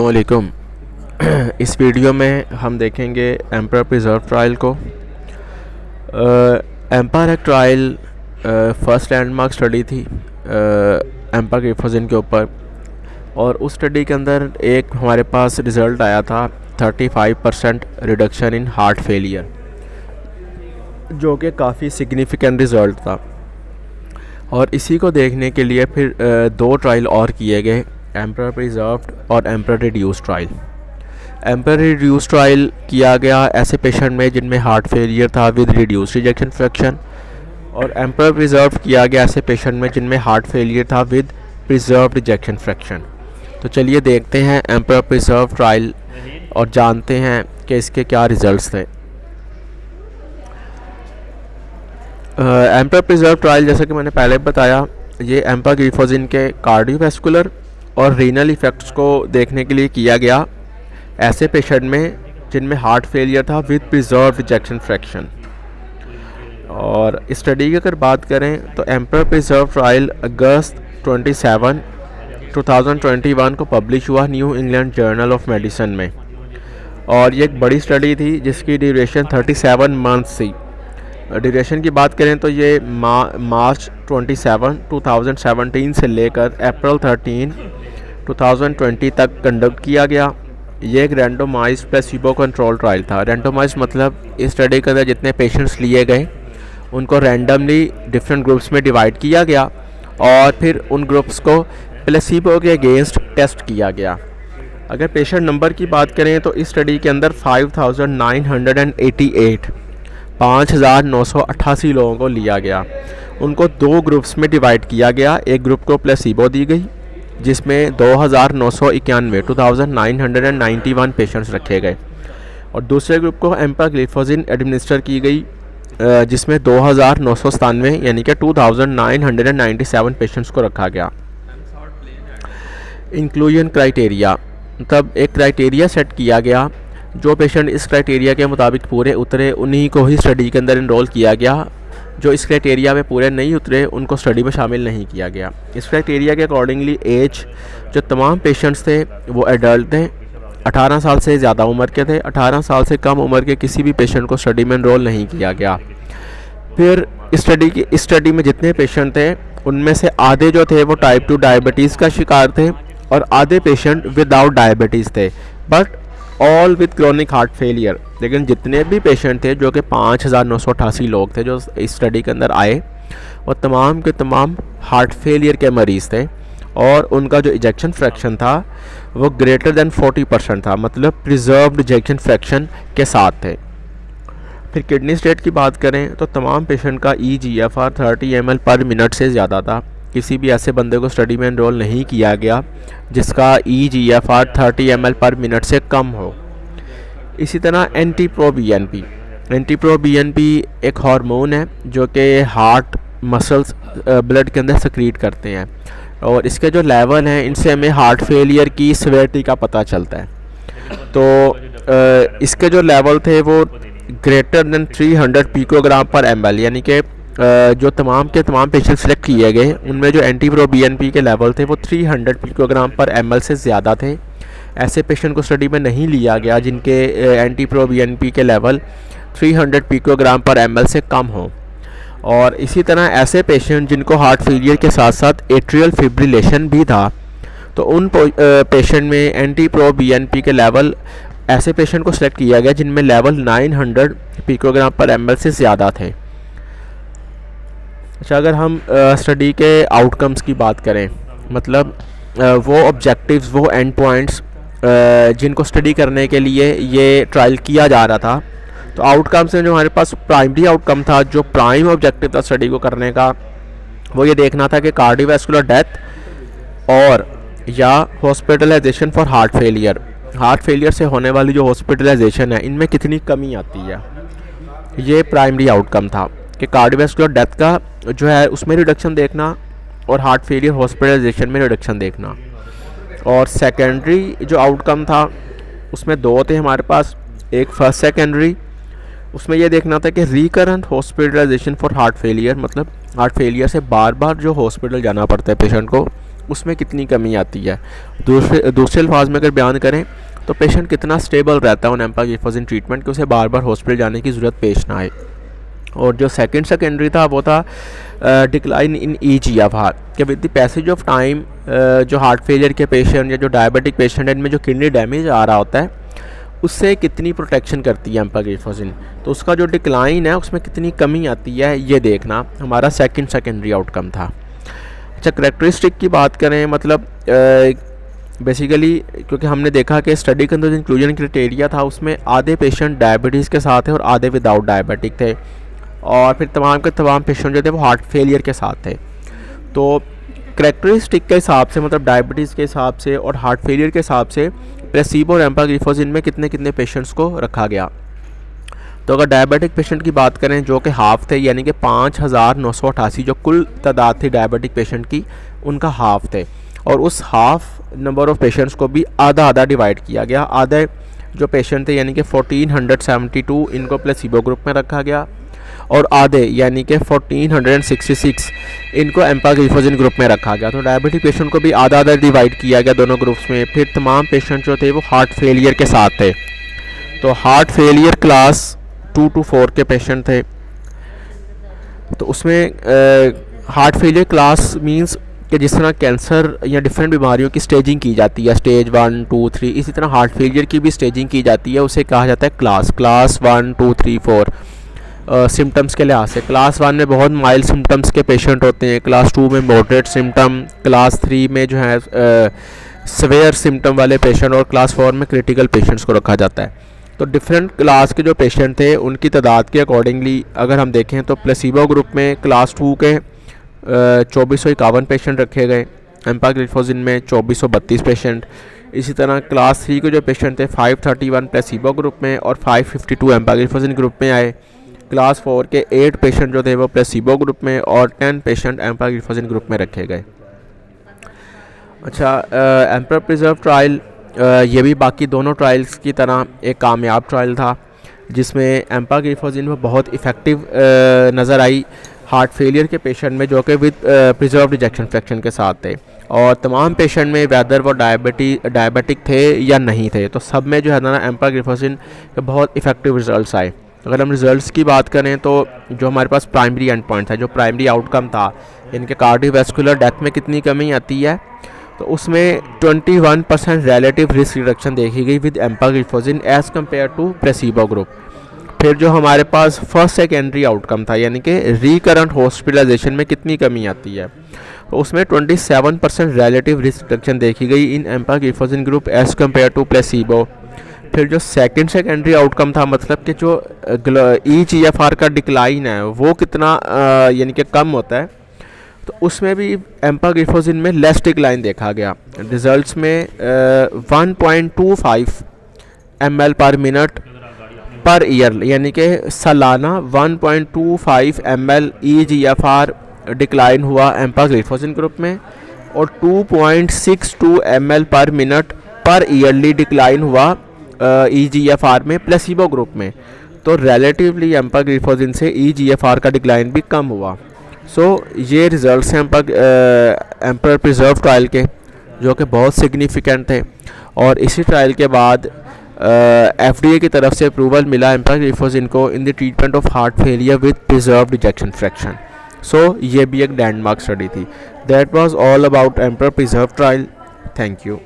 अस्सलामुअलैकुम। इस वीडियो में हम देखेंगे एम्पर प्रिजर्व ट्रायल को। एम्पर एक ट्रायल फर्स्ट लैंडमार्क स्टडी थी एम्पर ग्लिफोजिन के ऊपर, और उस स्टडी के अंदर एक हमारे पास रिज़ल्ट आया था 35% रिडक्शन इन हार्ट फेलियर, जो कि काफ़ी सिग्निफिकेंट रिज़ल्ट था। और इसी को देखने के लिए फिर दो ट्रायल और किए गए, एम्पर प्रिजर्व्ड और emperor reduce trial. Emperor reduce trial किया गया ऐसे पेशेंट में जिनमें हार्ट फेलियर था विद रिड्यूस रिजेक्शन फ्रैक्शन, और एम्पर प्रिजर्व किया गया ऐसे पेशेंट में जिनमें हार्ट फेलियर था विद प्रिजर्व्ड रिजेक्शन फ्रैक्शन। तो चलिए देखते हैं एम्पर प्रिजर्व ट्रायल और जानते हैं कि इसके क्या रिज़ल्ट्स थे। एम्पर प्रिजर्व ट्रायल, जैसा कि मैंने पहले बताया, ये एम्पर ग्लिफोजिन के कार्डियोवैस्कुलर और रीनल इफ़ेक्ट्स को देखने के लिए किया गया ऐसे पेशेंट में जिनमें हार्ट फेलियर था विद प्रिजर्व रिजेक्शन फ्रैक्शन। और स्टडी की अगर बात करें तो एम्पर प्रिजर्व ट्रायल अगस्त 27, 2021 को पब्लिश हुआ new England journal of medicine में, और ये एक बड़ी स्टडी थी जिसकी ड्यूरेशन 37 मंथ्स थी। ड्यूरेशन की बात करें तो ये मार्च 27, 2017 से लेकर अप्रैल 13, 2020 तक कंडक्ट किया गया। ये एक रैंडोमाइज्ड प्लेसिबो कंट्रोल ट्रायल था। रैंडोमाइज्ड मतलब इस स्टडी के अंदर जितने पेशेंट्स लिए गए उनको रैंडमली डिफरेंट ग्रुप्स में डिवाइड किया गया और फिर उन ग्रुप्स को प्लेसिबो के अगेंस्ट टेस्ट किया गया। अगर पेशेंट नंबर की बात करें तो इस स्टडी के अंदर 5,988 लोगों को लिया गया। उनको दो ग्रुप्स में डिवाइड किया गया। एक ग्रुप को प्लेसिबो दी गई जिसमें 2,991 पेशेंट्स रखे गए, और दूसरे ग्रुप को एम्पर ग्लिफोजिन एडमिनिस्टर की गई जिसमें 2,997 यानी कि 2,997 पेशेंट्स को रखा गया। इंक्लूजन क्राइटेरिया, तब एक क्राइटेरिया सेट किया गया। जो पेशेंट इस क्राइटेरिया के मुताबिक पूरे उतरे उन्हीं को ही स्टडी के अंदर इनरोल किया गया। जो इस क्राइटेरिया में पूरे नहीं उतरे उनको स्टडी में शामिल नहीं किया गया। इस क्राइटेरिया के अकॉर्डिंगली एज, जो तमाम पेशेंट्स थे वो एडल्ट थे, 18 साल से ज़्यादा उम्र के थे। 18 साल से कम उम्र के किसी भी पेशेंट को स्टडी में इनरोल नहीं किया गया। फिर इस स्टडी में जितने पेशेंट थे उनमें से आधे जो थे वो टाइप 2 डायबिटीज़ का शिकार थे और आधे पेशेंट विदाउट डायबिटीज़ थे, but all with chronic heart failure. लेकिन जितने भी पेशेंट थे, जो कि 5,988 लोग थे जो इस स्टडी के अंदर आए, वो तमाम के तमाम हार्ट फेलियर के मरीज़ थे, और उनका जो इजेक्शन फ्रैक्शन था वो ग्रेटर दैन 40% था, मतलब प्रिजर्व्ड इजेक्शन फ्रैक्शन के साथ थे। फिर किडनी स्टेट की बात करें तो तमाम पेशेंट का EGFR 30 ml पर मिनट से ज़्यादा था। किसी भी ऐसे बंदे को स्टडी में एनरोल नहीं किया गया जिसका EGFR 30 ml पर मिनट से कम हो। इसी तरह NT-proBNP एक हार्मोन है जो कि हार्ट मसल्स ब्लड के अंदर सक्रीट करते हैं, और इसके जो लेवल हैं इनसे हमें हार्ट फेलियर की सिवियरिटी का पता चलता है। तो इसके जो लेवल थे वो ग्रेटर दैन 300 पिकोग्राम पर ml, यानी कि जो तमाम के तमाम पेशेंट सेलेक्ट किए गए उनमें जो NT-proBNP के लेवल थे वो 300 पिकोग्राम पर ml से ज़्यादा थे। ऐसे पेशेंट को स्टडी में नहीं लिया गया जिनके NT-proBNP के लेवल 300 पिकोग्राम पर ml से कम हो। और इसी तरह ऐसे पेशेंट जिनको हार्ट फेलियर के साथ साथ एट्रियल फिब्रिलेशन भी था, तो उन पेशेंट में NT-proBNP के लेवल, ऐसे पेशेंट को सिलेक्ट किया गया जिनमें लेवल 900 पिकोग्राम पर ml से ज़्यादा थे। अच्छा, अगर हम स्टडी के आउटकम्स की बात करें, मतलब वो ऑब्जेक्टिव्स, वो एंड पॉइंट्स जिनको स्टडी करने के लिए ये ट्रायल किया जा रहा था, तो आउटकम्स में जो हमारे पास प्राइमरी आउटकम था, जो प्राइम ऑब्जेक्टिव था स्टडी को करने का, वो ये देखना था कि कार्डियोवैस्कुलर डेथ और या हॉस्पिटलाइजेशन फॉर हार्ट फेलियर से होने वाली जो हॉस्पिटलाइजेशन है इनमें कितनी कमी आती है। ये प्राइमरी आउटकम था कि कार्डियोवैस्कुलर डेथ का जो है उसमें रिडक्शन देखना और हार्ट फेलियर हॉस्पिटलाइजेशन में रिडक्शन देखना। और सेकेंडरी जो आउटकम था उसमें दो थे हमारे पास, एक फर्स्ट सेकेंडरी, उसमें यह देखना था कि recurrent hospitalisation for heart failure, मतलब हार्ट फेलियर से बार बार जो हॉस्पिटल जाना पड़ता है पेशेंट को, उसमें कितनी कमी आती है। दूसरे अल्फाज में अगर बयान करें तो पेशेंट कितना स्टेबल रहता है उन एम्पाग्लिफोजिन ट्रीटमेंट कि उसे बार बार हॉस्पिटल जाने की ज़रूरत पेश ना आए। और जो सेकेंडरी था वो था डिक्लाइन इन EGFR कि with the passage of time जो हार्ट फेलियर के पेशेंट या जो डायबिटिक पेशेंट है इनमें जो किडनी डैमेज आ रहा होता है उससे कितनी प्रोटेक्शन करती है एम्पाग्लिफोजिन, तो उसका जो डिक्लाइन है उसमें कितनी कमी आती है ये देखना हमारा सेकेंडरी आउटकम था। अच्छा, करेक्टरिस्टिक की बात करें मतलब बेसिकली क्योंकि हमने देखा कि स्टडी के अंदर जो इंक्लूजन क्राइटेरिया था उसमें आधे पेशेंट डायबिटीज़ के साथ थे और आधे विदाउट डायबिटिक थे, और फिर तमाम के तमाम पेशेंट जो थे वो हार्ट फेलियर के साथ थे। तो करेक्टरिस्टिक के हिसाब से मतलब डायबिटीज़ के हिसाब से और हार्ट फेलियर के हिसाब से प्लेसीबो और एम्पाग्लिफोजिन में कितने कितने पेशेंट्स को रखा गया। तो अगर डायबिटिक पेशेंट की बात करें जो कि हाफ थे यानी कि 5,988 जो कुल तादाद थी डायबिटिक पेशेंट की उनका हाफ थे, और उस हाफ नंबर ऑफ़ पेशेंट्स को भी आधा आधा डिवाइड किया गया। आधे जो पेशेंट थे यानी कि 1472 इनको प्लेसीबो ग्रुप में रखा गया और आधे यानी कि 1466 इनको एम्पाग्लिफोजिन ग्रुप में रखा गया। तो डायबिटिक पेशेंट को भी आधा आधा डिवाइड किया गया दोनों ग्रुप्स में। फिर तमाम पेशेंट जो थे वो हार्ट फेलियर के साथ थे, तो हार्ट फेलियर क्लास 2 to 4 के पेशेंट थे। तो उसमें हार्ट फेलियर क्लास मींस कि जिस तरह कैंसर या डिफरेंट बीमारियों की स्टेजिंग की जाती है स्टेज 1 2 3, इसी तरह हार्ट फेलियर की भी स्टेजिंग की जाती है, उसे कहा जाता है क्लास 1 2 3 4 सिम्टम्स के लिहाज से। क्लास 1 में बहुत माइल्ड सिम्टम्स के पेशेंट होते हैं, क्लास 2 में मॉडरेट सिम्टम, क्लास 3 में जो है सवेयर सिम्टम वाले पेशेंट, और क्लास 4 में क्रिटिकल पेशेंट्स को रखा जाता है। तो डिफरेंट क्लास के जो पेशेंट थे उनकी तादाद के अकॉर्डिंगली अगर हम देखें तो प्लेसीबो ग्रुप में क्लास 2 के 2451 पेशेंट रखे गए, एम्पाग्लिफोजिन में 2432 पेशेंट। इसी तरह क्लास 3 के जो पेशेंट थे 531 प्लेसीबो ग्रुप में और 552 एम्पाग्लिफोजिन ग्रुप में आए। क्लास 4 के 8 पेशेंट जो थे वो प्लेसीबो ग्रुप में और 10 पेशेंट एम्पाग्लिफोजिन ग्रुप में रखे गए। अच्छा, एम्परर प्रिजर्व ट्रायल ये भी बाकी दोनों ट्रायल्स की तरह एक कामयाब ट्रायल था जिसमें एम्पाग्लिफोजिन में बहुत इफ़ेक्टिव नज़र आई हार्ट फेलियर के पेशेंट में जो कि विद प्रिजर्व्ड इजेक्शन फ्रैक्शन के साथ थे, और तमाम पेशेंट में वेदर वो डायबिटिक थे या नहीं थे, तो सब में जो है ना एम्पाग्लिफोजिन के बहुत इफ़ेक्टिव रिजल्ट्स आए। अगर हम रिजल्ट्स की बात करें तो जो हमारे पास प्राइमरी एंड पॉइंट था, जो प्राइमरी आउटकम था इनके कार्डियोवैस्कुलर डेथ में कितनी कमी आती है, तो उसमें 21% रिलेटिव रिस्क रिडक्शन देखी गई with empagliflozin as compare to placebo group. फिर जो हमारे पास फर्स्ट सेकेंडरी आउटकम था यानी कि रिकरेंट हॉस्पिटलाइजेशन में कितनी कमी आती है, तो उसमें 27% रिलेटिव रिस्क रिडक्शन देखी गई in empagliflozin group as compare to placebo. फिर जो सेकेंडरी आउटकम था मतलब कि जो EGFR का डिक्लाइन है वो कितना यानी कि कम होता है, तो उसमें भी एम्पाग्लिफोजिन में लेस डिक्लाइन देखा गया। रिजल्ट्स में 1.25 ml पर मिनट पर ईयर यानी कि सालाना 1.25 ml EGFR डिक्लाइन हुआ एम्पाग्लिफोजिन ग्रुप में, और 2.62 ml पर मिनट पर ईयरली डिक्लाइन हुआ EGFR में प्लेसीबो ग्रुप में। तो रिलेटिवली एम्पाग्लिफोजिन से EGFR का डिक्लाइन भी कम हुआ। ये रिज़ल्ट्स हैं एम्परर प्रिजर्व ट्रायल के जो कि बहुत सिग्निफिकेंट थे, और इसी ट्रायल के बाद FDA की तरफ से अप्रूवल मिला एम्पाग्लिफोजिन को in the treatment of heart failure with preserved ejection fraction. ये भी एक लैंडमार्क स्टडी थी। That was all about emperor preserve trial. Thank you.